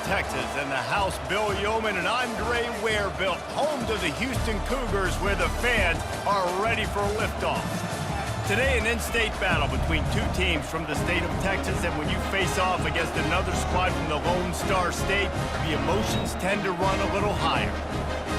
Texas, and the house Bill Yeoman and Andre Ware built, home to the Houston Cougars, where the fans are ready for liftoff. Today, an in-state battle between two teams from the state of Texas, and when you face off against another squad from the Lone Star State, the emotions tend to run a little higher.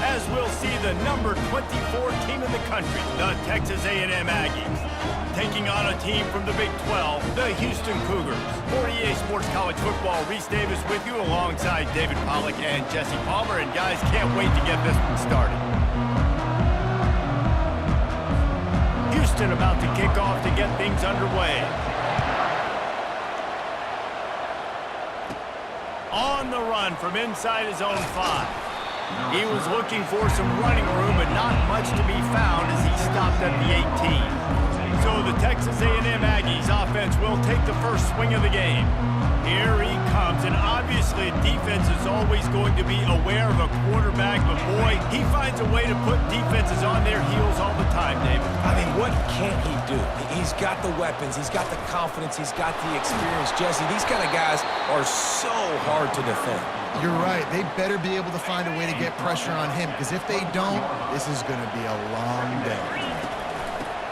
As we'll see the number 24 team in the country, the Texas A&M Aggies, taking on a team from the Big 12, the Houston Cougars. For EA Sports College Football, Reese Davis with you alongside David Pollack and Jesse Palmer. And guys, can't wait to get this one started. Houston about to kick off to get things underway. On the run from inside his own 5. He was looking for some running room, but not much to be found as he stopped at the 18. So the Texas A&M Aggies offense will take the first swing of the game. Here he comes, and obviously defense is always going to be aware of a quarterback, but boy, he finds a way to put defenses on their heels all the time, David. I mean, what can't he do? He's got the weapons, he's got the confidence, he's got the experience. Jesse, these kind of guys are so hard to defend. You're right. They better be able to find a way to get pressure on him, because if they don't, this is going to be a long day.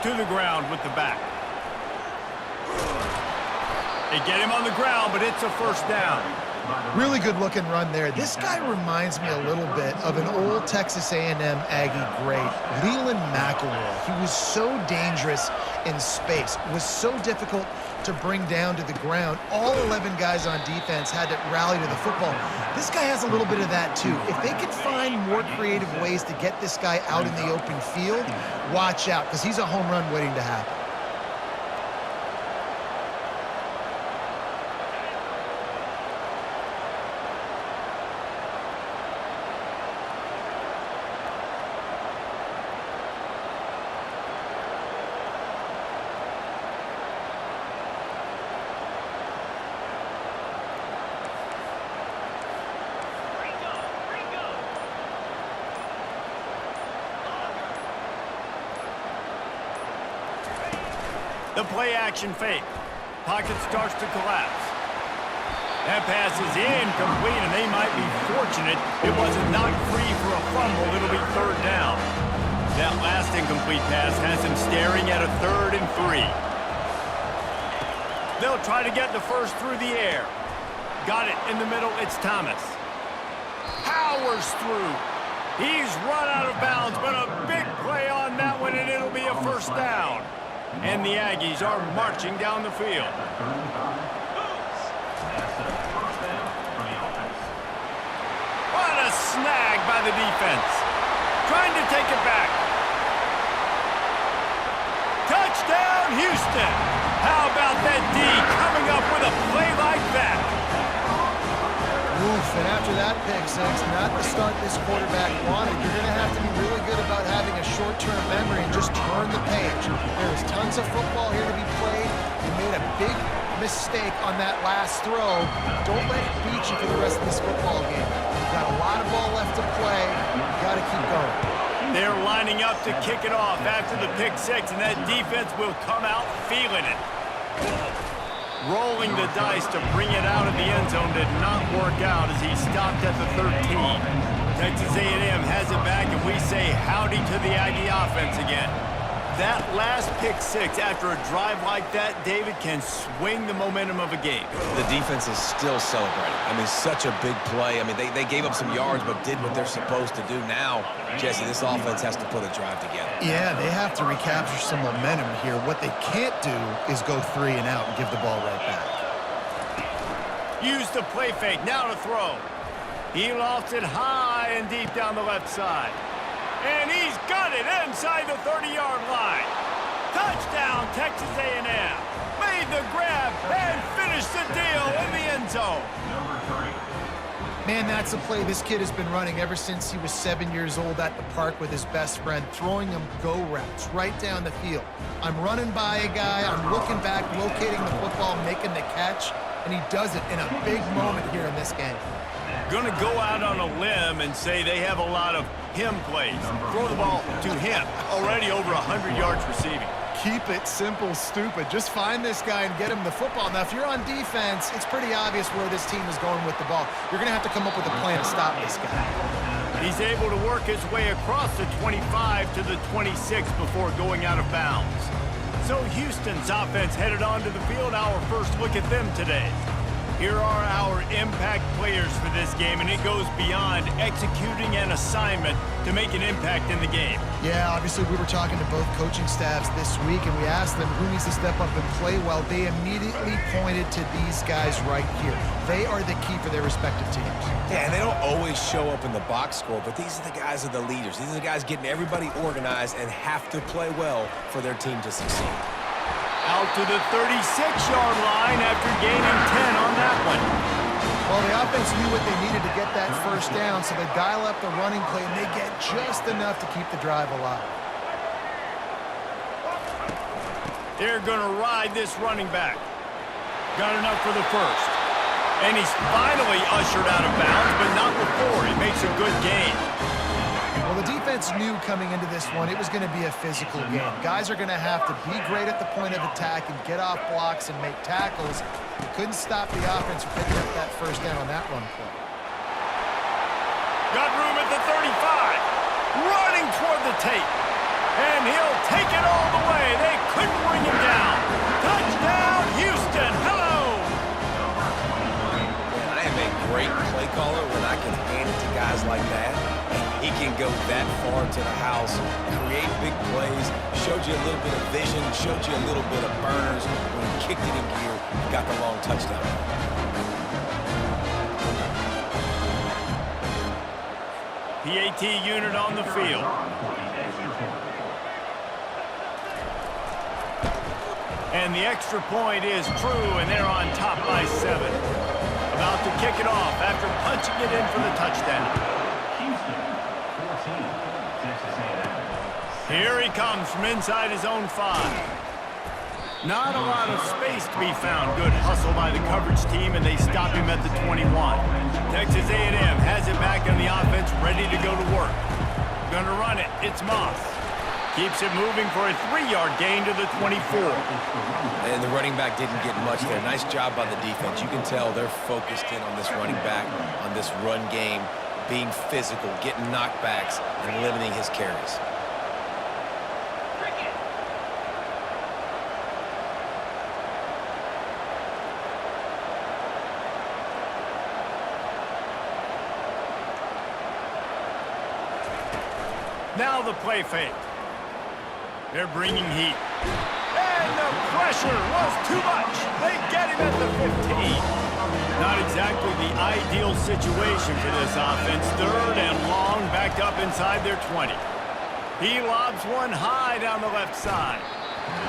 To the ground with the back. They get him on the ground, but it's a first down. Really good looking run there. This guy reminds me a little bit of an old Texas A&M Aggie great, Leland McElroy. He was so dangerous in space, was so difficult to bring down to the ground. All 11 guys on defense had to rally to the football. This guy has a little bit of that too. If they can find more creative ways to get this guy out in the open field, watch out, because he's a home run waiting to happen. The play-action fake. Pocket starts to collapse. That pass is incomplete, and they might be fortunate it wasn't knocked free for a fumble. It'll be third down. That last incomplete pass has him staring at a 3rd and 3. They'll try to get the first through the air. Got it in the middle. It's Thomas. Powers through. He's run out of bounds, but a big play on that one, and it'll be a first down. And the Aggies are marching down the field. What a snag by the defense. Trying to take it back. Touchdown, Houston. How about that D coming up with a play like that? Oof, and after that pick six, not the start this quarterback wanted. You're going to have to be really good about having a short-term memory and just turn the page. There's tons of football here to be played. You made a big mistake on that last throw. Don't let it beat you for the rest of this football game. You've got a lot of ball left to play. You've got to keep going. They're lining up to kick it off after the pick six, and that defense will come out feeling it. Rolling the dice to bring it out of the end zone did not work out as he stopped at the 13. Texas A&M has it back, and we say howdy to the Aggie offense again. That last pick six after a drive like that, David, can swing the momentum of a game. The defense is still celebrating. I mean, such a big play. I mean, they gave up some yards but did what they're supposed to do. Now, Jesse, this offense has to put a drive together. Yeah, they have to recapture some momentum here. What they can't do is go 3 and out and give the ball right back. Use the play fake, now to throw. He lofts it high and deep down the left side. And he's got it inside the 30-yard line. Touchdown, Texas A&M. Made the grab and finished the deal in the end zone. Man, that's a play this kid has been running ever since he was 7 years old at the park with his best friend, throwing him go routes right down the field. I'm running by a guy, I'm looking back, locating the football, making the catch, and he does it in a big moment here in this game. Going to go out on a limb and say they have a lot of him plays. Throw the ball to him. Already over 100 yards receiving. keep it simple, stupid. Just find this guy and get him the football. Now, if you're on defense, it's pretty obvious where this team is going with the ball. You're going to have to come up with a plan to stop this guy. He's able to work his way across the 25 to the 26 before going out of bounds. So Houston's offense headed onto the field. Our first look at them today. Here are our impact players for this game, and it goes beyond executing an assignment to make an impact in the game. Yeah, obviously we were talking to both coaching staffs this week, and we asked them who needs to step up and play well. They immediately pointed to these guys right here. They are the key for their respective teams. Yeah, and they don't always show up in the box score, but these are the guys who are the leaders. These are the guys getting everybody organized and have to play well for their team to succeed. Out to the 36-yard line after gaining 10 on that one. Well, the offense knew what they needed to get that first down, so they dial up the running play, and they get just enough to keep the drive alive. They're going to ride this running back. Got enough for the first. And he's finally ushered out of bounds, but not before. He makes a good gain. Well, the defense knew coming into this one it was going to be a physical game. Guys are going to have to be great at the point of attack and get off blocks and make tackles. They couldn't stop the offense from picking up that first down on that run play. Got room at the 35. Running toward the tape. And he'll take it all the way. They couldn't bring him down. Touchdown, Houston. Hello. Man, I am a great play caller when I can hand it to guys like that. He can go that far to the house, create big plays, showed you a little bit of vision, showed you a little bit of burners. When he kicked it in gear, he got the long touchdown. PAT unit on the field. And the extra point is true, and they're on top by 7. About to kick it off after punching it in for the touchdown. Here he comes from inside his own 5. Not a lot of space to be found. Good hustle by the coverage team, and they stop him at the 21. Texas A&M has it back on the offense, ready to go to work. Gonna run it. It's Moss. Keeps it moving for a 3-yard gain to the 24. And the running back didn't get much there. Nice job by the defense. You can tell they're focused in on this running back, on this run game, being physical, getting knockbacks, and limiting his carries. Now the play fake. They're bringing heat. And the pressure was too much. They get him at the 15. Not exactly the ideal situation for this offense. 3rd and long, backed up inside their 20. He lobs one high down the left side.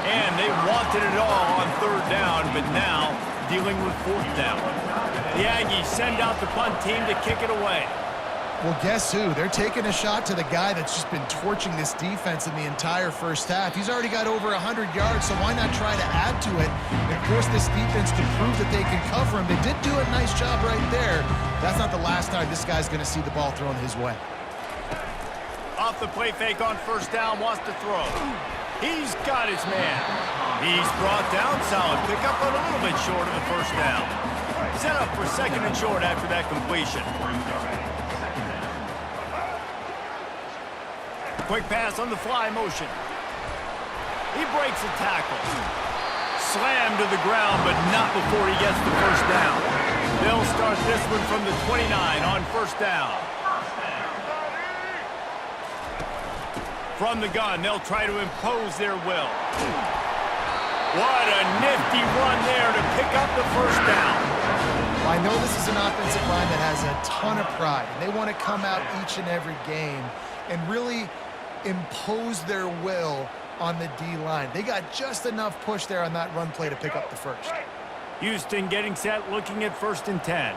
And they wanted it all on 3rd down, but now dealing with 4th down. The Aggies send out the punt team to kick it away. Well, guess who? They're taking a shot to the guy that's just been torching this defense in the entire first half. He's already got over 100 yards, so why not try to add to it and force this defense to prove that they can cover him? They did do a nice job right there. That's not the last time this guy's going to see the ball thrown his way. Off the play fake on 1st down, wants to throw. He's got his man. He's brought down, solid pickup, but a little bit short of the 1st down. Set up for 2nd and short after that completion. Quick pass on the fly motion. He breaks a tackle. Slammed to the ground, but not before he gets the 1st down. They'll start this one from the 29 on 1st down. From the gun, they'll try to impose their will. What a nifty run there to pick up the 1st down. I know this is an offensive line that has a ton of pride, and they want to come out each and every game and really impose their will on the D-line. They got just enough push there on that run play to pick up the 1st. Houston getting set, looking at 1st and 10.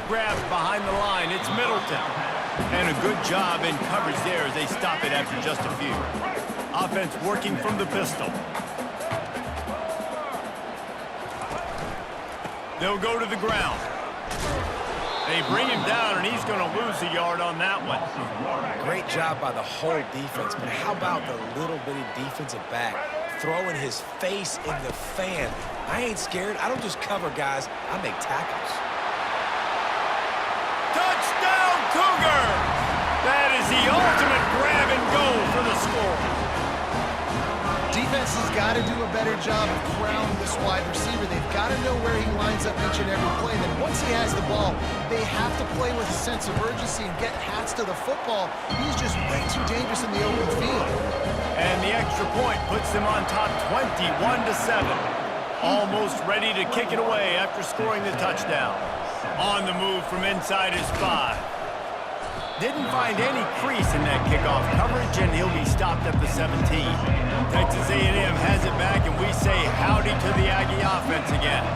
Grabbed behind the line, it's Middleton. And a good job in coverage there as they stop it after just a few. Offense working from the pistol. They'll go to the ground. They bring him down, and he's going to lose a yard on that one. Great job by the whole defense, but how about the little bitty defensive back throwing his face in the fan? I ain't scared. I don't just cover guys. I make tackles. Touchdown, Cougars! That is the ultimate grab and go for the score. Defense has got to do a better job of crowding this wide receiver. They've got to know where he lines up each and every play. And then once he has the ball, they have to play with a sense of urgency and get hats to the football. He's just way too dangerous in the open field. And the extra point puts them on top 21-7. Almost ready to kick it away after scoring the touchdown. On the move from inside his 5. Didn't find any crease in that kickoff coverage, and he'll be stopped at the 17. Texas A&M has it back, and we say howdy to the Aggie offense again.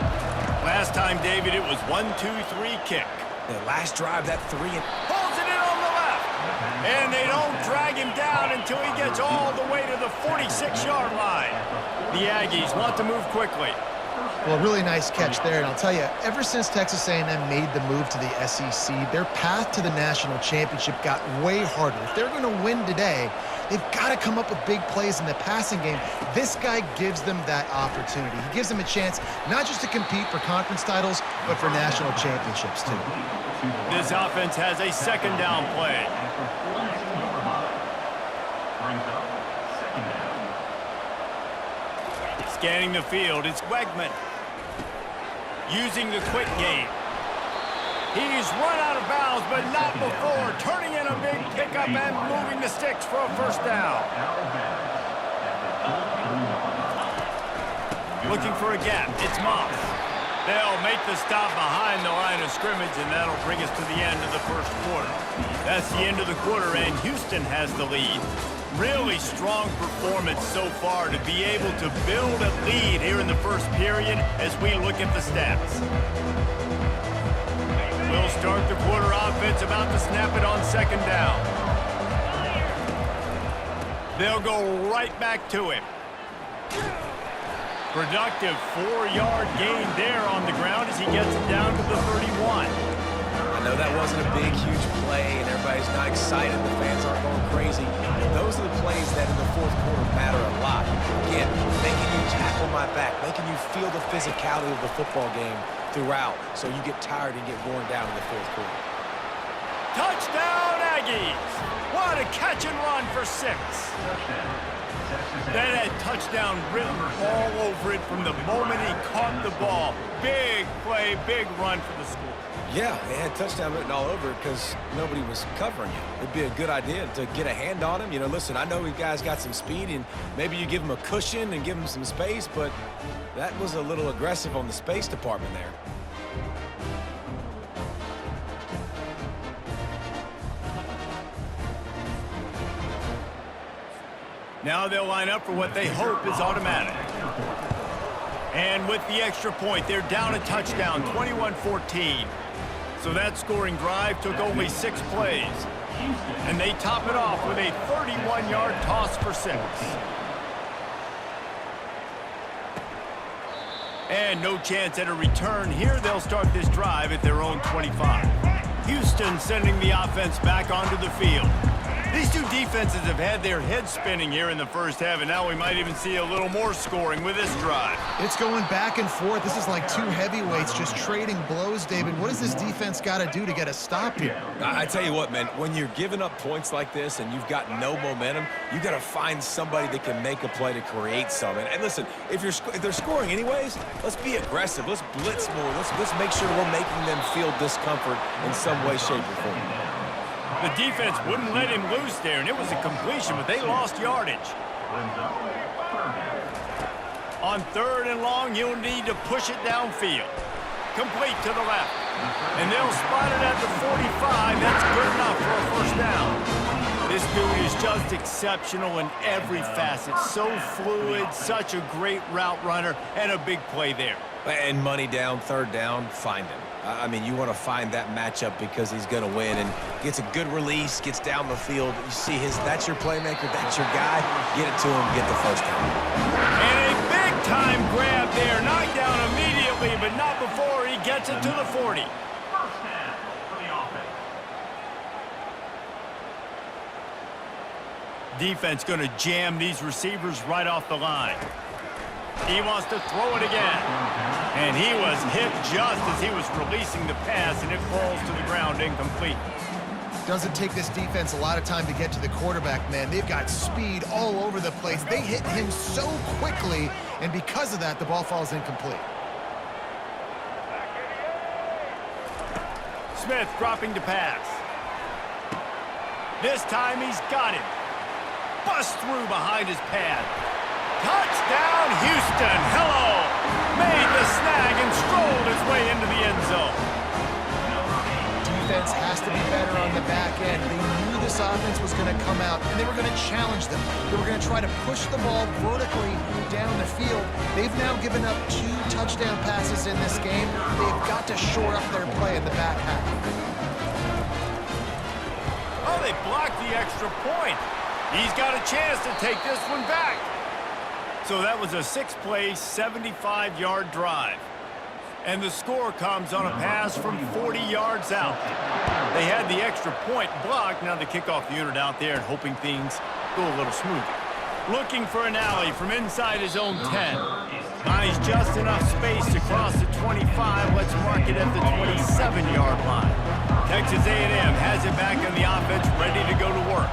Last time, David, it was 1-2-3 kick. The last drive, that 3 and... Pulls it in on the left. And they don't drag him down until he gets all the way to the 46-yard line. The Aggies want to move quickly. Well, really nice catch there, and I'll tell you, ever since Texas A&M made the move to the SEC, their path to the national championship got way harder. If they're going to win today, they've got to come up with big plays in the passing game. This guy gives them that opportunity. He gives them a chance not just to compete for conference titles, but for national championships, too. This offense has a second down play. Scanning the field, it's Wegman. Using the quick game. He's run out of bounds, but not before turning in a big pickup and moving the sticks for a first down. Looking for a gap, it's Moss. They'll make the stop behind the line of scrimmage, and that'll bring us to the end of the first quarter. That's the end of the quarter, and Houston has the lead. Really strong performance so far to be able to build a lead here in the first period as we look at the stats. We'll start the quarter offense about to snap it on second down. They'll go right back to him. Productive 4-yard gain there on the ground as he gets it down to the 31. I know that wasn't a big, huge play, and everybody's not excited. The fans aren't going crazy. But those are the plays that in the fourth quarter matter a lot. Again, making you tackle my back, making you feel the physicality of the football game throughout, so you get tired and get worn down in the fourth quarter. Touchdown, Aggies! What a catch and run for 6. That had touchdown written all over it from the moment he caught the ball. Big play, big run for the school. Yeah, they had touchdown written all over it because nobody was covering him. It'd be a good idea to get a hand on him. You know, listen, I know you guys got some speed, and maybe you give him a cushion and give him some space, but that was a little aggressive on the space department there. Now they'll line up for what they hope is automatic. And with the extra point, they're down a touchdown, 21-14. So that scoring drive took only 6 plays. And they top it off with a 31-yard toss for 6. And no chance at a return here. They'll start this drive at their own 25. Houston sending the offense back onto the field. These two defenses have had their heads spinning here in the first half, and now we might even see a little more scoring with this drive. It's going back and forth. This is like two heavyweights just trading blows, David. What does this defense got to do to get a stop here? I tell you what, man, when you're giving up points like this and you've got no momentum, you got to find somebody that can make a play to create something. And listen, if they're scoring anyways, let's be aggressive. Let's blitz more. Let's make sure we're making them feel discomfort in some way, shape, or form. The defense wouldn't let him loose there, and it was a completion, but they lost yardage. On 3rd and long, you'll need to push it downfield. Complete to the left. And they'll spot it at the 45. That's good enough for a first down. This dude is just exceptional in every facet. So fluid, such a great route runner, and a big play there. And money down, 3rd down, find him. I mean, you want to find that matchup because he's going to win and gets a good release, gets down the field. You see that's your playmaker, that's your guy. Get it to him, get the first down. And a big-time grab there. Knocked down immediately, but not before he gets it to the 40. Defense going to jam these receivers right off the line. He wants to throw it again. And he was hit just as he was releasing the pass, and it falls to the ground incomplete. Doesn't take this defense a lot of time to get to the quarterback, man. They've got speed all over the place. They hit him so quickly, and because of that, the ball falls incomplete. Smith dropping to pass. This time he's got him. Bust through behind his pad. Touchdown, Houston. Hello. Made the snag and strolled his way into the end zone. Defense has to be better on the back end. They knew this offense was going to come out, and they were going to challenge them. They were going to try to push the ball vertically down the field. They've now given up 2 touchdown passes in this game. They've got to shore up their play in the back half. Oh, they blocked the extra point. He's got a chance to take this one back. So that was a 6-play, 75-yard drive. And the score comes on a pass from 40 yards out. They had the extra point blocked. Now the kickoff unit out there and hoping things go a little smoother. Looking for an alley from inside his own 10. Buys just enough space to cross the 25. Let's mark it at the 27-yard line. Texas A&M has it back on the offense, ready to go to work.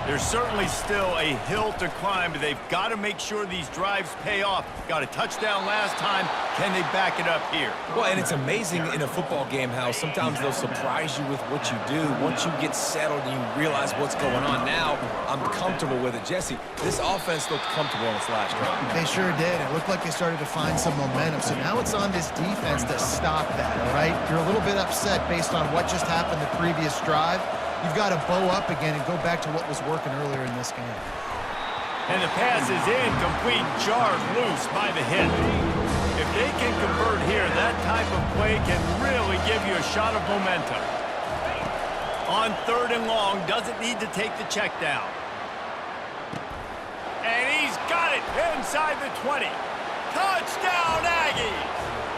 There's certainly still a hill to climb, but they've got to make sure these drives pay off. Got a touchdown last time. Can they back it up here? Well, and it's amazing in a football game how sometimes they'll surprise you with what you do. Once you get settled and you realize what's going on now, I'm comfortable with it. Jesse, this offense looked comfortable in its last drive. They sure did. It looked like they started to find some momentum. So now it's on this defense to stop that, all right? You're a little bit upset based on what just happened the previous drive. You've got to bow up again and go back to what was working earlier in this game. And the pass is incomplete, jarred loose by the hit. If they can convert here, that type of play can really give you a shot of momentum. On 3rd and long, doesn't need to take the check down. And he's got it inside the 20. Touchdown, Aggies!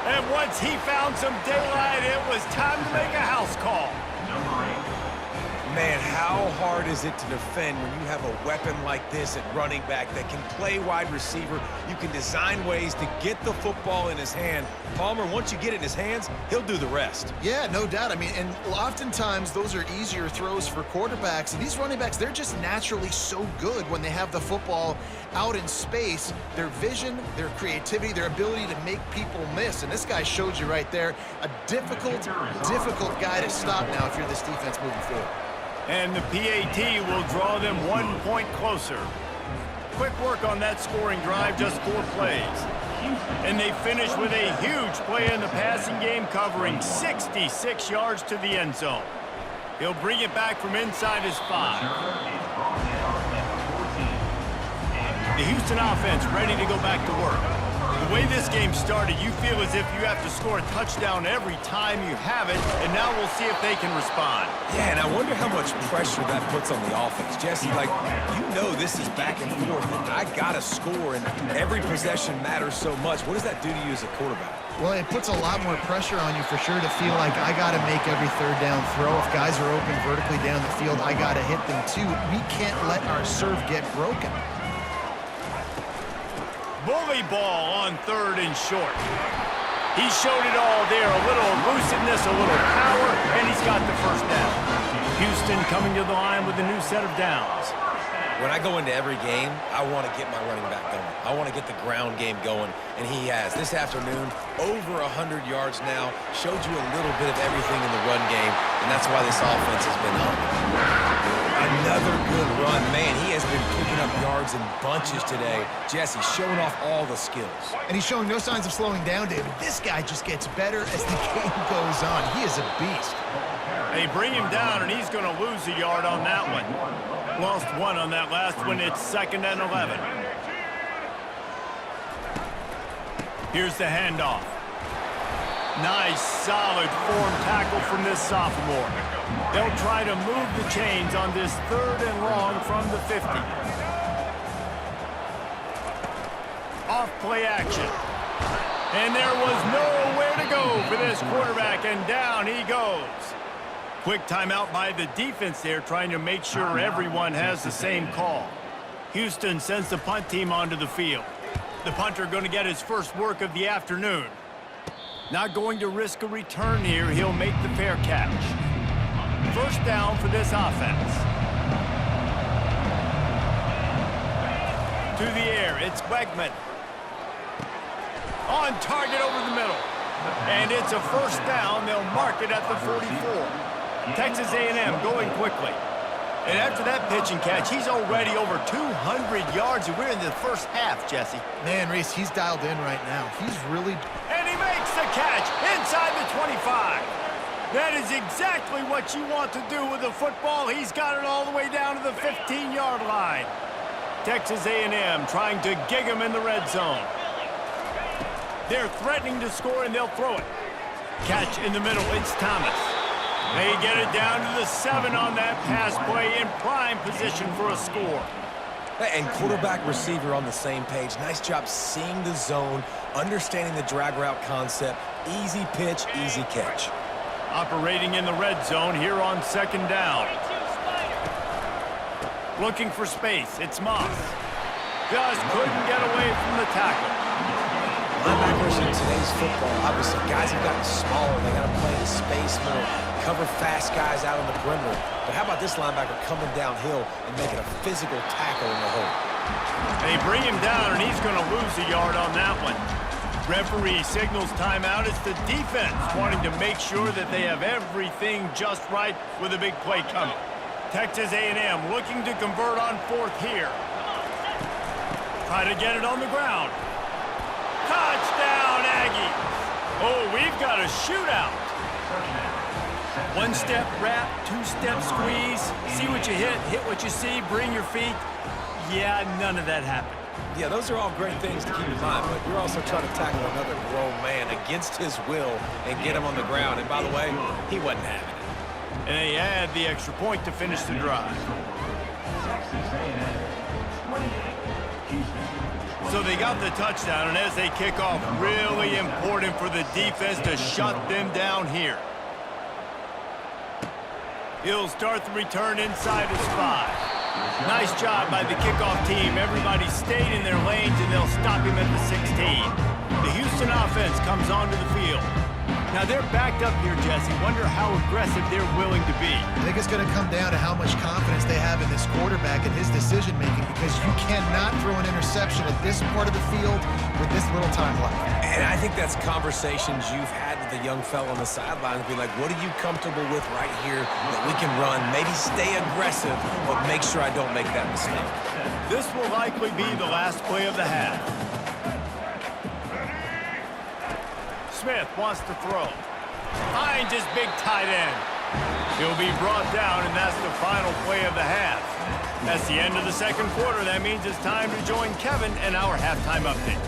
And once he found some daylight, it was time to make a house call. Man, how hard is it to defend when you have a weapon like this at running back that can play wide receiver? You can design ways to get the football in his hand. Palmer, once you get it in his hands, he'll do the rest. Yeah, no doubt. I mean, and oftentimes those are easier throws for quarterbacks. And these running backs, they're just naturally so good when they have the football out in space. Their vision, their creativity, their ability to make people miss. And this guy showed you right there, a difficult guy to stop now if you're this defense moving forward. And the PAT will draw them 1 point closer. Quick work on that scoring drive, just 4 plays. And they finish with a huge play in the passing game, covering 66 yards to the end zone. He'll bring it back from inside his 5. The Houston offense ready to go back to work. The way this game started, you feel as if you have to score a touchdown every time you have it, and now we'll see if they can respond. Yeah, and I wonder how much pressure that puts on the offense. Jesse, like, you know this is back and forth, and I got to score, and every possession matters so much. What does that do to you as a quarterback? Well, it puts a lot more pressure on you for sure to feel like I got to make every 3rd down throw. If guys are open vertically down the field, I got to hit them too. We can't let our serve get broken. Bully ball on 3rd and short. He showed it all there. A little elusiveness, a little power, and he's got the 1st down. Houston coming to the line with a new set of downs. When I go into every game, I want to get my running back going. I want to get the ground game going, and he has. This afternoon, over 100 yards now, showed you a little bit of everything in the run game, and that's why this offense has been on. Another good run. Man, he has been picking up yards in bunches today. Jesse showing off all the skills. And he's showing no signs of slowing down, David. This guy just gets better as the game goes on. He is a beast. They bring him down, and he's going to lose a yard on that one. Lost 1 on that last one. It's 2nd and 11. Here's the handoff. Nice, solid form tackle from this sophomore. They'll try to move the chains on this 3rd and long from the 50. Off play action. And there was nowhere to go for this quarterback, and down he goes. Quick timeout by the defense there, trying to make sure everyone has the same call. Houston sends the punt team onto the field. The punter going to get his first work of the afternoon. Not going to risk a return here. He'll make the fair catch. First down for this offense. To the air, it's Wegman. On target over the middle. And it's a first down. They'll mark it at the 44. Texas A&M going quickly. And after that pitch and catch, he's already over 200 yards, and we're in the first half, Jesse. Man, Reese, he's dialed in right now. He's really... And he makes the catch inside the 25. That is exactly what you want to do with the football. He's got it all the way down to the 15-yard line. Texas A&M trying to gig him in the red zone. They're threatening to score, and they'll throw it. Catch in the middle, it's Thomas. They get it down to the 7 on that pass play in prime position for a score. And quarterback receiver on the same page. Nice job seeing the zone, understanding the drag route concept. Easy pitch, easy catch. Operating in the red zone here on second down. Looking for space, it's Moss. Just couldn't get away from the tackle. Linebackers in today's football, obviously, guys have gotten smaller. They got to play in space more, cover fast guys out on the perimeter. But how about this linebacker coming downhill and making a physical tackle in the hole? They bring him down, and he's going to lose a yard on that one. Referee signals timeout. It's the defense wanting to make sure that they have everything just right with a big play coming. Texas A&M looking to convert on fourth here. Try to get it on the ground. Touchdown, Aggies! Oh, we've got a shootout. One-step wrap, two-step squeeze. See what you hit, hit what you see, bring your feet. Yeah, none of that happened. Yeah, those are all great things to keep in mind, but you're also trying to tackle another grown man against his will and get him on the ground. And by the way, he wasn't having it. And they add the extra point to finish the drive. So they got the touchdown, and as they kick off, really important for the defense to shut them down here. He'll start the return inside his 5. Nice job by the kickoff team. Everybody stayed in their lanes, and they'll stop him at the 16. The Houston offense comes onto the field. Now they're backed up here, Jesse. Wonder how aggressive they're willing to be. I think it's going to come down to how much confidence they have in this quarterback and his decision-making, because you cannot throw an interception at this part of the field with this little time left. And I think that's conversations you've had with the young fella on the sidelines. Be like, what are you comfortable with right here that we can run? Maybe stay aggressive, but make sure I don't make that mistake. This will likely be the last play of the half. Smith wants to throw. Finds his big tight end. He'll be brought down, and that's the final play of the half. That's the end of the second quarter. That means it's time to join Kevin and our halftime update.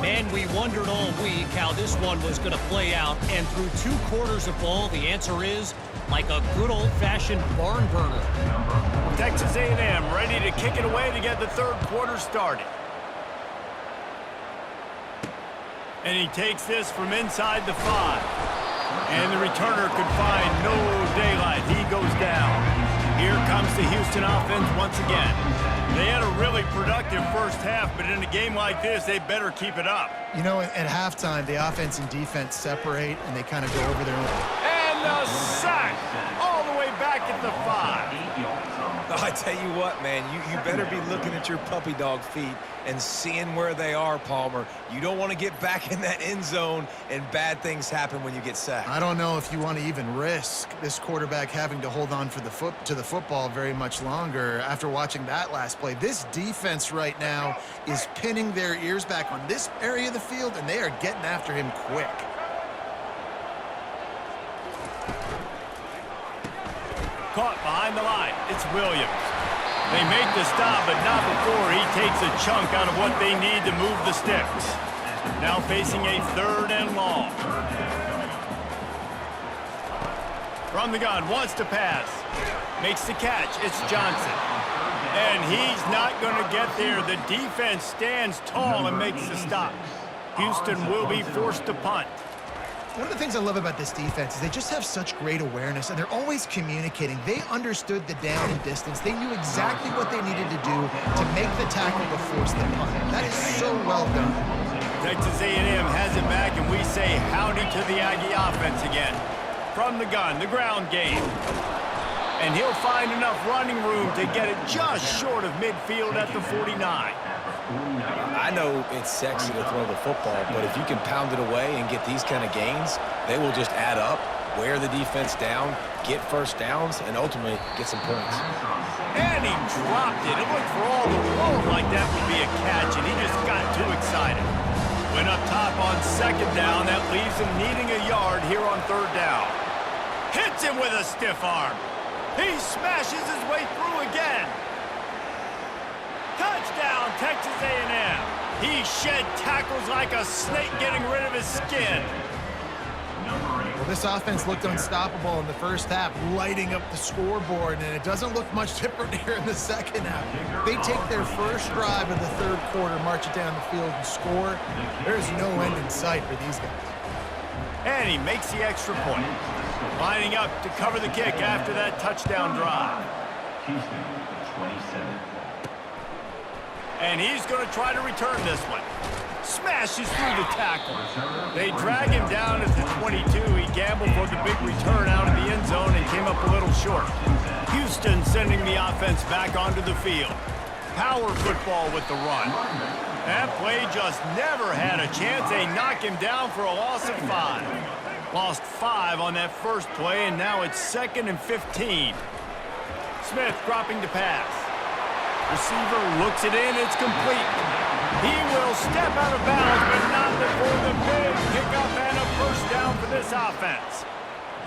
Man, we wondered all week how this one was going to play out, and through 2 quarters of ball, the answer is like a good old-fashioned barn burner. Texas A&M ready to kick it away to get the third quarter started. And he takes this from inside the 5. And the returner could find no daylight. He goes down. Here comes the Houston offense once again. They had a really productive first half, but in a game like this, they better keep it up. You know, at halftime, the offense and defense separate, and they kind of go over their own. And the sack all the way back at the 5. I tell you what, man, you better be looking at your puppy dog feet and seeing where they are, Palmer. You don't want to get back in that end zone and bad things happen when you get sacked. I don't know if you want to even risk this quarterback having to hold on for the football very much longer after watching that last play. This defense right now is pinning their ears back on this area of the field, and they are getting after him quick. Caught behind the line. It's Williams. They make the stop, but not before he takes a chunk out of what they need to move the sticks. Now facing a 3rd and long. From the gun, wants to pass. Makes the catch. It's Johnson. And he's not going to get there. The defense stands tall and makes the stop. Houston will be forced to punt. One of the things I love about this defense is they just have such great awareness, and they're always communicating. They understood the down and distance. They knew exactly what they needed to do to make the tackle to force the punt. That is so well done. Texas A&M has it back, and we say howdy to the Aggie offense again. From the gun, the ground game. And he'll find enough running room to get it just short of midfield at the 49. I know it's sexy to throw the football, but if you can pound it away and get these kind of gains, they will just add up, wear the defense down, get first downs, and ultimately get some points. And he dropped it. It looked for all the world like that would be a catch, and he just got too excited. Went up top on second down. That leaves him needing a yard here on third down. Hits him with a stiff arm. He smashes his way through again. Touchdown, Texas A&M. He shed tackles like a snake getting rid of his skin. Well, this offense looked unstoppable in the first half, lighting up the scoreboard, and it doesn't look much different here in the second half. They take their first drive of the third quarter, march it down the field, and score. There's no end in sight for these guys. And he makes the extra point. Lining up to cover the kick after that touchdown drive. And he's going to try to return this one. Smashes through the tackle. They drag him down at the 22. He gambled for the big return out of the end zone and came up a little short. Houston sending the offense back onto the field. Power football with the run. That play just never had a chance. They knock him down for a loss of 5. Lost 5 on that first play, and now it's 2nd and 15. Smith dropping to pass. Receiver looks it in. It's complete. He will step out of bounds, but not before the big pickup and a first down for this offense.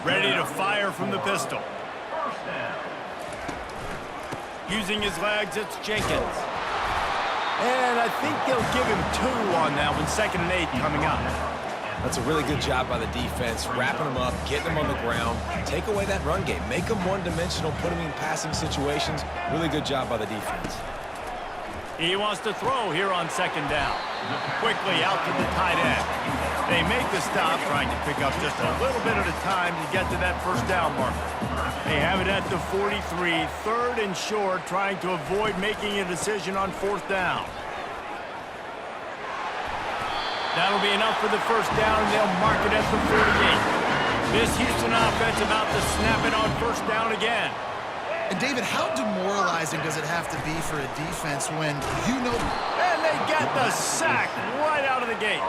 Ready to fire from the pistol. Using his legs, it's Jenkins. And I think they'll give him 2 on that one. 2nd and 8 coming up. That's a really good job by the defense, wrapping them up, getting them on the ground, take away that run game, make them one-dimensional, put them in passing situations. Really good job by the defense. He wants to throw here on 2nd down. Quickly out to the tight end. They make the stop, trying to pick up just a little bit at a time to get to that first down marker. They have it at the 43, 3rd and short, trying to avoid making a decision on 4th down. That'll be enough for the first down, and they'll mark it at the 48. This Houston offense about to snap it on first down again. And David, how demoralizing does it have to be for a defense when you know... And they get the sack right out of the gate.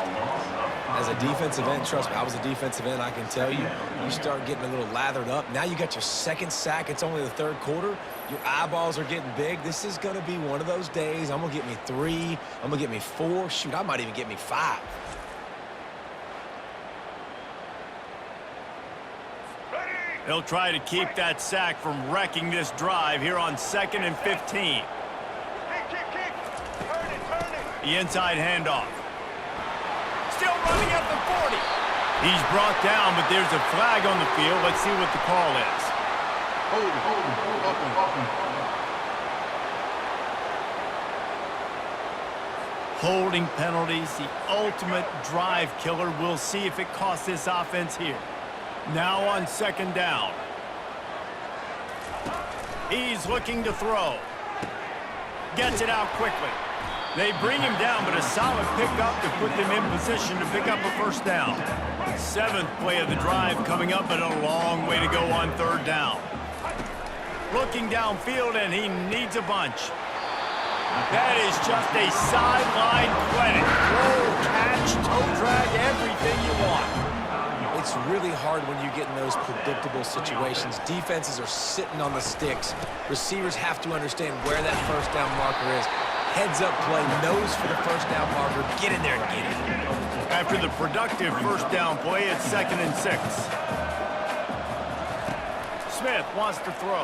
As a defensive end, trust me, I was a defensive end, I can tell you, you start getting a little lathered up. Now you got your 2nd sack. It's only the 3rd quarter. Your eyeballs are getting big. This is going to be one of those days. I'm going to get me 3. I'm going to get me 4. Shoot, I might even get me 5. They'll try to keep that sack from wrecking this drive here on 2nd and 15. The inside handoff. Still running at the 40. He's brought down, but there's a flag on the field. Let's see what the call is. Holding penalties, the ultimate drive killer. We'll see if it costs this offense here. Now on 2nd down. He's looking to throw. Gets it out quickly. They bring him down, but a solid pickup to put them in position to pick up a first down. 7th play of the drive coming up, but a long way to go on 3rd down. Looking downfield, and he needs a bunch. That is just a sideline clinic. Throw, catch, toe drag, everything you want. It's really hard when you get in those predictable situations. Defenses are sitting on the sticks. Receivers have to understand where that first down marker is. Heads up play, nose for the first down marker. Get in there and get it. After the productive first down play, it's 2nd and 6. Smith wants to throw.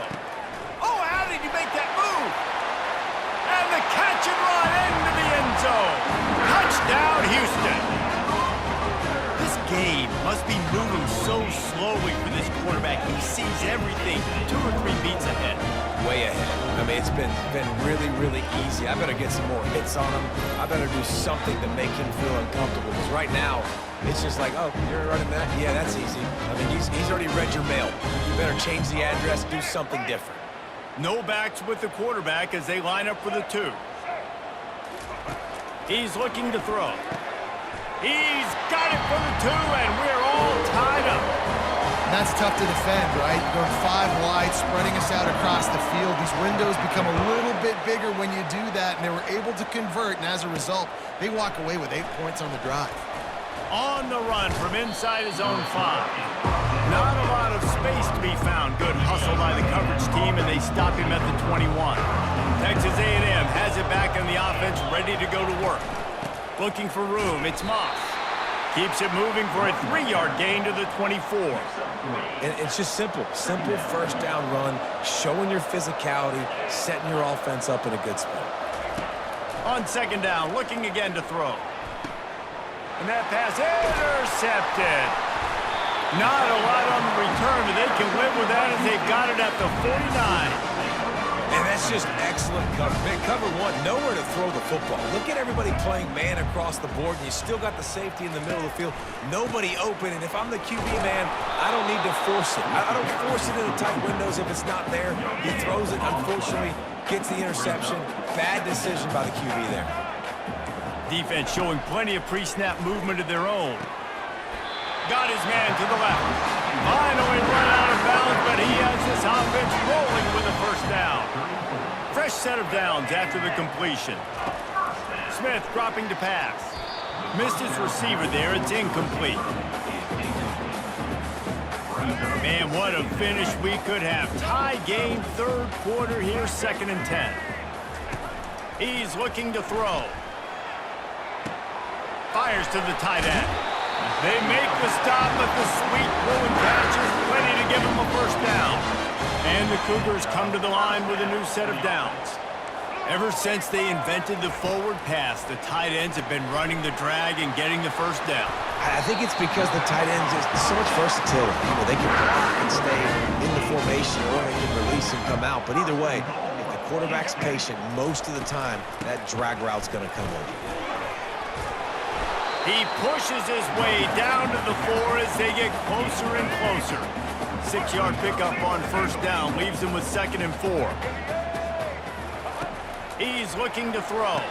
Oh, how did he make that move? And the catch and run into the end zone. Touchdown, Houston. This game must be moving so slowly for this quarterback. He sees everything 2 or 3 beats ahead. Way ahead. I mean, it's been really, really easy. I better get some more hits on him. I better do something to make him feel uncomfortable, because right now, It's just like, oh, you're running that? Yeah, that's easy. I mean, he's already read your mail. You better change the address, do something different. No backs with the quarterback as they line up for the 2. He's looking to throw. He's got it for the 2, and we're all tied up. That's tough to defend, right? You're going 5 wide, spreading us out across the field. These windows become a little bit bigger when you do that, and they were able to convert, and as a result, they walk away with 8 points on the drive. On the run from inside his own 5. Not a lot of space to be found. Good hustle by the coverage team, and they stop him at the 21. Texas A&M has it back in the offense, ready to go to work. Looking for room, it's Moss. Keeps it moving for a 3-yard gain to the 24. And it's just simple first down run, showing your physicality, setting your offense up in a good spot. On 2nd down, looking again to throw. And that pass intercepted. Not a lot on the return, but they can live with that as they've got it at the 49. And that's just excellent cover. Man, cover 1, nowhere to throw the football. Look at everybody playing man across the board, and you still got the safety in the middle of the field. Nobody open, and if I'm the QB man, I don't need to force it. I don't force it in the tight windows if it's not there. He throws it, unfortunately, gets the interception. Bad decision by the QB there. Defense showing plenty of pre-snap movement of their own. Got his man to the left. Finally run out of bounds, but he has this offense rolling with a 1st down. Fresh set of downs after the completion. Smith dropping to pass. Missed his receiver there. It's incomplete. Man, what a finish we could have. Tie game, 3rd quarter here, 2nd and 10. He's looking to throw. Fires to the tight end. They make the stop, but the sweet throwing catch is plenty to give them a 1st down. And the Cougars come to the line with a new set of downs. Ever since they invented the forward pass, the tight ends have been running the drag and getting the 1st down. I think it's because the tight ends is so much versatility. You know, they can block and stay in the formation, or they can release and come out. But either way, if the quarterback's patient, most of the time, that drag route's going to come over. He pushes his way down to the 4 as they get closer and closer. 6-yard pickup on 1st down leaves him with 2nd and 4. He's looking to throw.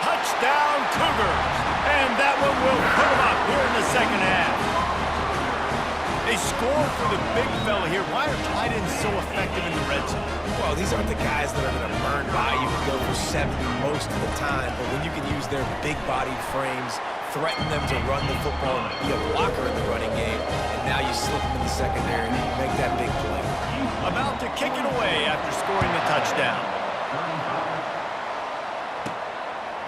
Touchdown Cougars! And that one will put him up here in the 2nd half. They score for the big fella here. Why are tight ends so effective in the red zone? Well, these aren't the guys that are going to burn by you and go for 70 most of the time, but when you can use their big-bodied frames, threaten them to run the football and be a blocker in the running game, and now you slip them in the secondary and make that big play. About to kick it away after scoring the touchdown.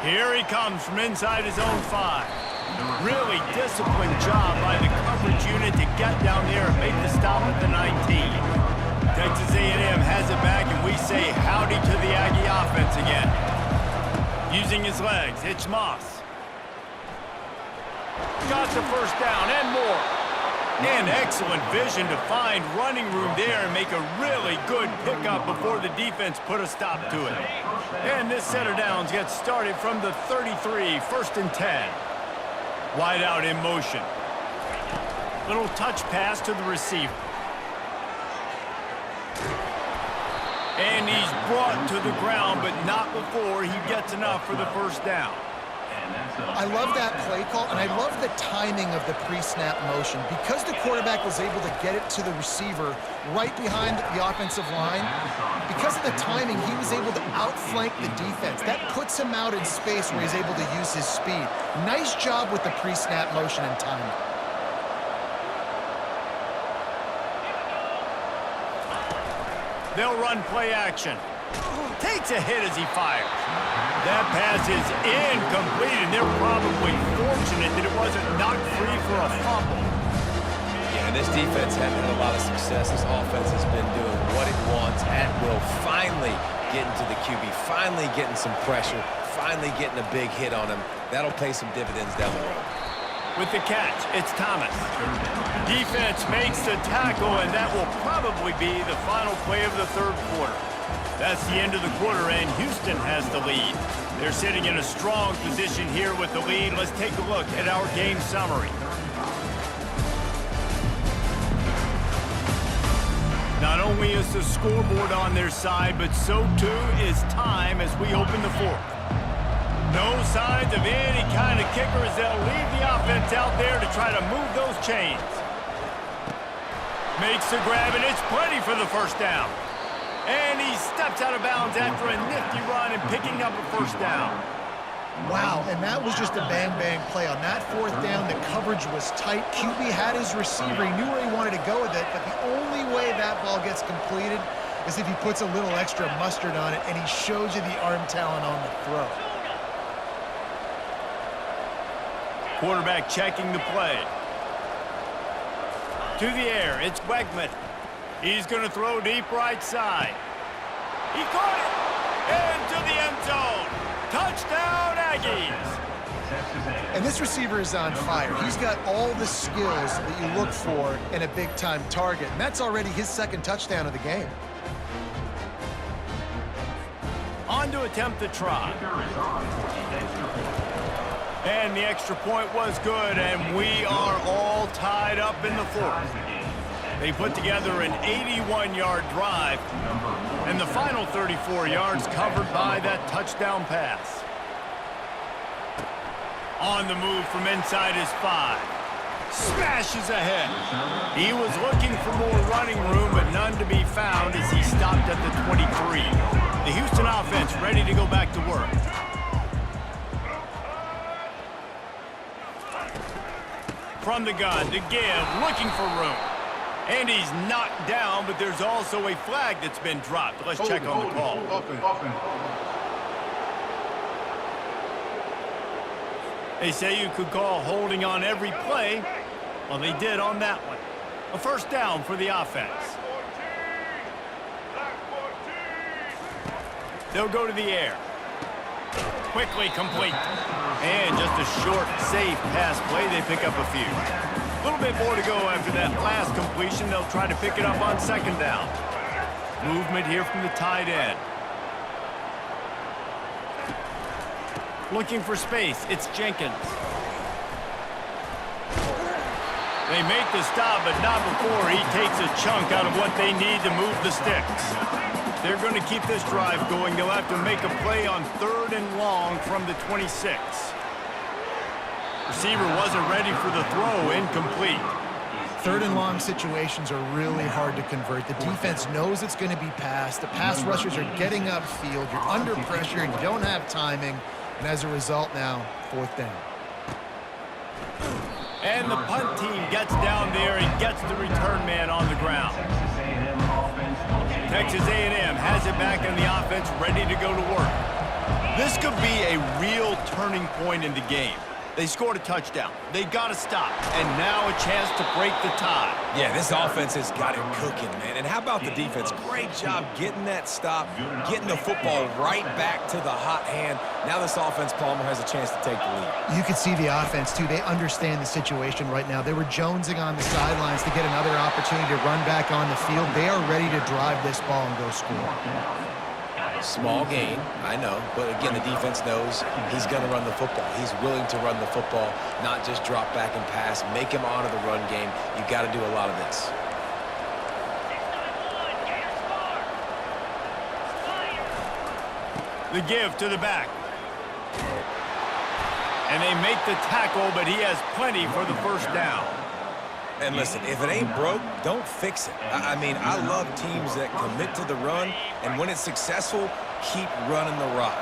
Here he comes from inside his own 5. Really disciplined job by the coverage unit to get down there and make the stop at the 19. Texas A&M has it back, and we say howdy to the Aggie offense again. Using his legs, it's Moss. Got the 1st down and more. And excellent vision to find running room there and make a really good pickup before the defense put a stop to it. And this set of downs gets started from the 33, 1st and 10. Wide out in motion. Little touch pass to the receiver. And he's brought to the ground, but not before he gets enough for the 1st down. I love that play call, and I love the timing of the pre-snap motion. Because the quarterback was able to get it to the receiver right behind the offensive line, because of the timing, he was able to outflank the defense. That puts him out in space where he's able to use his speed. Nice job with the pre-snap motion and timing. They'll run play action. Takes a hit as he fires. That pass is incomplete, and they're probably fortunate that it wasn't knocked free for a fumble. Yeah, this defense hasn't had a lot of success. This offense has been doing what it wants at will. Finally getting to the QB, finally getting some pressure, finally getting a big hit on him. That'll pay some dividends down the road. With the catch, it's Thomas. Defense makes the tackle, and that will probably be the final play of the 3rd quarter. That's the end of the quarter, and Houston has the lead. They're sitting in a strong position here with the lead. Let's take a look at our game summary. Not only is the scoreboard on their side, but so too is time as we open the fourth. No signs of any kind of kickers. They'll leave the offense out there to try to move those chains. Makes the grab, and it's plenty for the first down. And he steps out of bounds after a nifty run and picking up a first down. Wow, and that was just a bang-bang play. On that fourth down, the coverage was tight. QB had his receiver. He knew where he wanted to go with it, but the only way that ball gets completed is if he puts a little extra mustard on it, and he shows you the arm talent on the throw. Quarterback checking the play. To the air, it's Wegman. He's going to throw deep right side. He caught it! Into the end zone! Touchdown, Aggies! And this receiver is on fire. He's got all the skills that you look for in a big-time target, and that's already his second touchdown of the game. On to attempt the try. And the extra point was good, and we are all tied up in the fourth. They put together an 81-yard drive, and the final 34 yards covered by that touchdown pass. On the move from inside his 5. Smashes ahead. He was looking for more running room, but none to be found as he stopped at the 23. The Houston offense ready to go back to work. From the gun to give, looking for room. And he's knocked down, but there's also a flag that's been dropped. Let's check on the call. They say you could call holding on every play. Well, they did on that one. A first down for the offense. They'll go to the air. Quickly complete. And just a short, safe pass play. They pick up a few. A little bit more to go after that last completion. They'll try to pick it up on second down. Movement here from the tight end. Looking for space. It's Jenkins. They make the stop, but not before he takes a chunk out of what they need to move the sticks. They're going to keep this drive going. They'll have to make a play on 3rd and long from the 26. Receiver wasn't ready for the throw, incomplete. 3rd and long situations are really hard to convert. The defense knows it's going to be passed. The pass rushers are getting upfield. You're under pressure and you don't have timing. And as a result now, 4th down. And the punt team gets down there and gets the return man on the ground. Texas A&M has it back in the offense, ready to go to work. This could be a real turning point in the game. They scored a touchdown. They got to stop. And now a chance to break the tie. Yeah, this offense has got it cooking, man. And how about the defense? Great job getting that stop, getting the football right back to the hot hand. Now this offense, Palmer, has a chance to take the lead. You can see the offense, too. They understand the situation right now. They were jonesing on the sidelines to get another opportunity to run back on the field. They are ready to drive this ball and go score. Small gain, I know, but again, the defense knows he's going to run the football. He's willing to run the football, not just drop back and pass, make him honor the run game. You got to do a lot of this. The give to the back. And they make the tackle, but he has plenty for the first down. And listen, if it ain't broke, don't fix it. I mean, I love teams that commit to the run, and when it's successful, keep running the rock.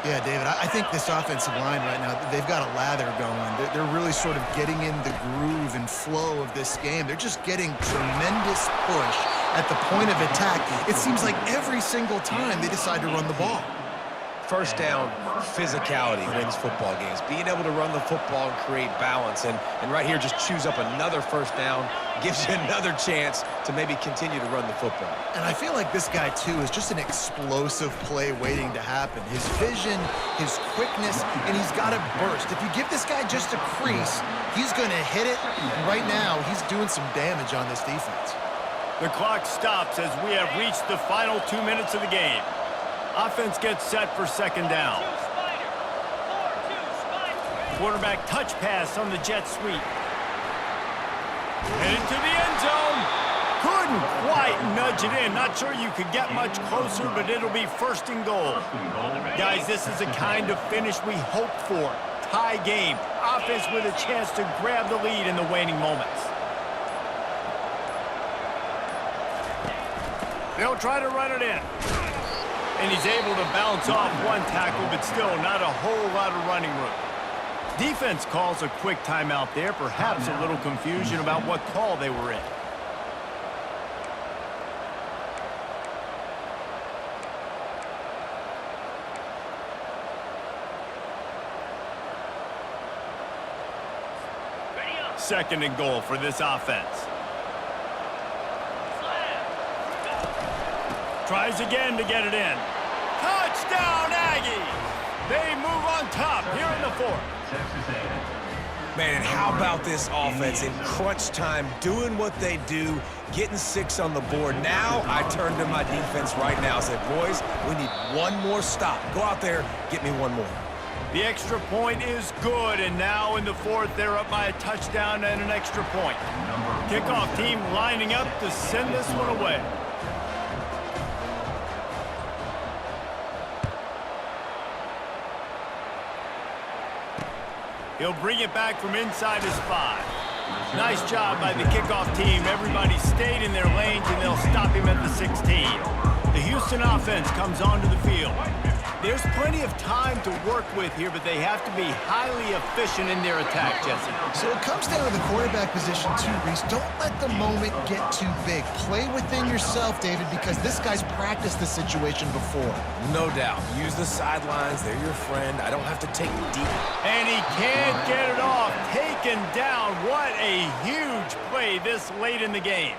Yeah, David, I think this offensive line right now, they've got a lather going. They're really sort of getting in the groove and flow of this game. They're just getting tremendous push at the point of attack. It seems like every single time they decide to run the ball. First down, physicality wins football games. Being able to run the football and create balance. And right here, just choose up another first down, gives you another chance to maybe continue to run the football. And I feel like this guy, too, is just an explosive play waiting to happen. His vision, his quickness, and he's got a burst. If you give this guy just a crease, he's going to hit it. And right now, he's doing some damage on this defense. The clock stops as we have reached the final 2 minutes of the game. Offense gets set for second down. Quarterback touch pass on the jet sweep. And into the end zone. Couldn't quite nudge it in. Not sure you could get much closer, but it'll be first and goal. Guys, this is the kind of finish we hoped for. Tie game. Offense with a chance to grab the lead in the waning moments. They'll try to run it in. And he's able to bounce off one tackle, but still not a whole lot of running room. Defense calls a quick timeout there. Perhaps a little confusion about what call they were in. Second and goal for this offense. Tries again to get it in. Touchdown, Aggies! They move on top here in the fourth. Man, and how about this offense in crunch time, doing what they do, getting 6 on the board. Now I turn to my defense right now and say, boys, we need one more stop. Go out there, get me one more. The extra point is good, and now in the fourth, they're up by a touchdown and an extra point. Kickoff team lining up to send this one away. He'll bring it back from inside his 5. Nice job by the kickoff team. Everybody stayed in their lanes, and they'll stop him at the 16. The Houston offense comes onto the field. There's plenty of time to work with here, but they have to be highly efficient in their attack, Jesse. So it comes down to the quarterback position too, Reese. Don't let the moment get too big. Play within yourself, David, because this guy's practiced this situation before. No doubt. Use the sidelines. They're your friend. I don't have to take deep. And he can't get it off. Taken down. What a huge play this late in the game.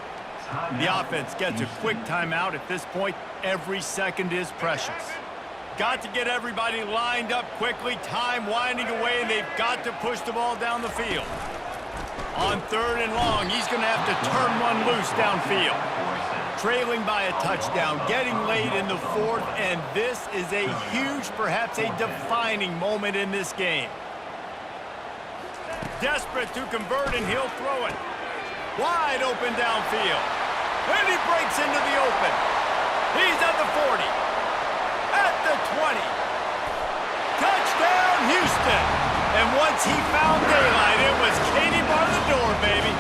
The offense gets a quick timeout. At this point, every second is precious. Got to get everybody lined up quickly. Time winding away, and they've got to push the ball down the field. On third and long, he's going to have to turn one loose downfield. Trailing by a touchdown, getting late in the fourth, and this is a huge, perhaps a defining moment in this game. Desperate to convert, and he'll throw it. Wide open downfield. And he breaks into the open. He's at the 40. At the 20. Touchdown, Houston. And once he found daylight, it was Katie bar the door, baby.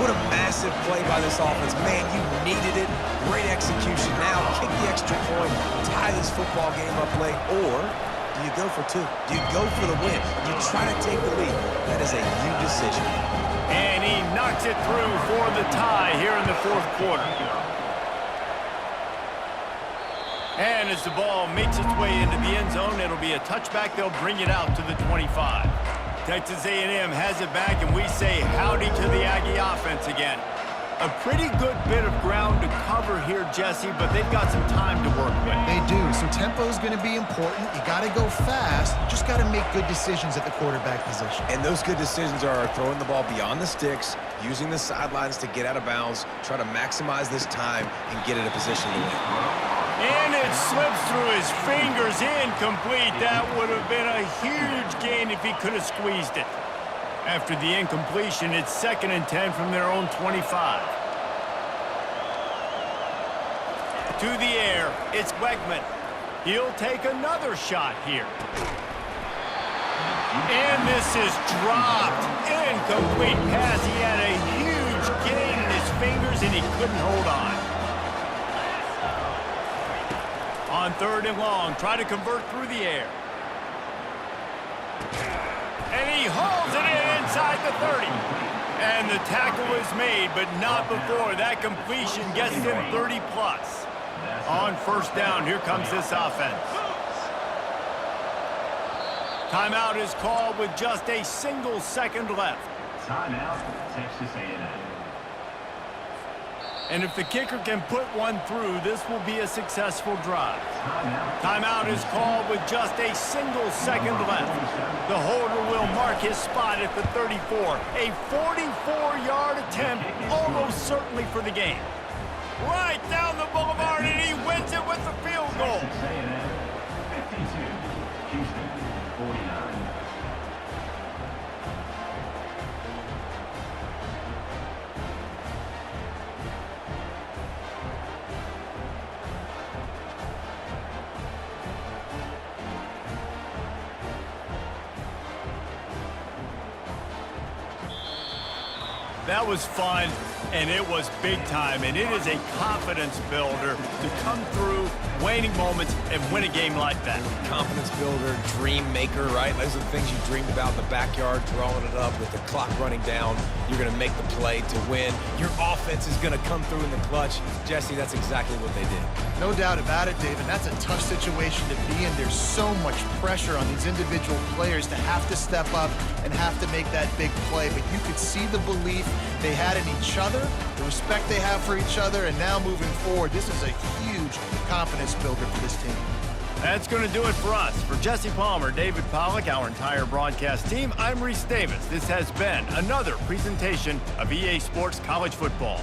What a massive play by this offense. Man, you needed it. Great execution. Now kick the extra point, tie this football game up late, or do you go for 2? Do you go for the win? Do you try to take the lead? That is a huge decision. And he knocks it through for the tie here in the fourth quarter. And as the ball makes its way into the end zone, it'll be a touchback. They'll bring it out to the 25. Texas A&M has it back, and we say howdy to the Aggie offense again. A pretty good bit of ground to cover here, Jesse, but they've got some time to work with. They do, so tempo is going to be important. You got to go fast. Just got to make good decisions at the quarterback position. And those good decisions are throwing the ball beyond the sticks, using the sidelines to get out of bounds, try to maximize this time, and get in a position to win. And it slips through his fingers, incomplete. That would have been a huge gain if he could have squeezed it. After the incompletion, it's 2nd and 10 from their own 25. To the air, it's Weigman. He'll take another shot here. And this is dropped. Incomplete pass. He had a huge gain in his fingers, and he couldn't hold on. On 3rd and long, try to convert through the air. And he hauls it in inside the 30. And the tackle is made, but not before. That completion gets him 30+. On 1st down, here comes this offense. Timeout is called with just a single second left. Timeout, Texas A&M. And if the kicker can put one through, this will be a successful drive. Timeout is called with just a single second left. The holder will mark his spot at the 34. A 44-yard attempt, almost certainly for the game. right down the boulevard, and he wins it with the field goal. Texas A&M 52, Houston 49. That was fun, and it was big time, and it is a confidence builder to come through waning moments and win a game like that. Confidence builder, dream maker, right? Those are the things you dreamed about in the backyard, drawing it up with the clock running down. You're going to make the play to win. Your offense is going to come through in the clutch. Jesse, that's exactly what they did. No doubt about it, David. That's a tough situation to be in. There's so much pressure on these individual players to have to step up and have to make that big play. But you could see the belief they had in each other, the respect they have for each other, and now moving forward, this is a huge confidence builder for this team. That's going to do it for us. For Jesse Palmer, David Pollack, our entire broadcast team, I'm Reese Davis. This has been another presentation of EA Sports College Football.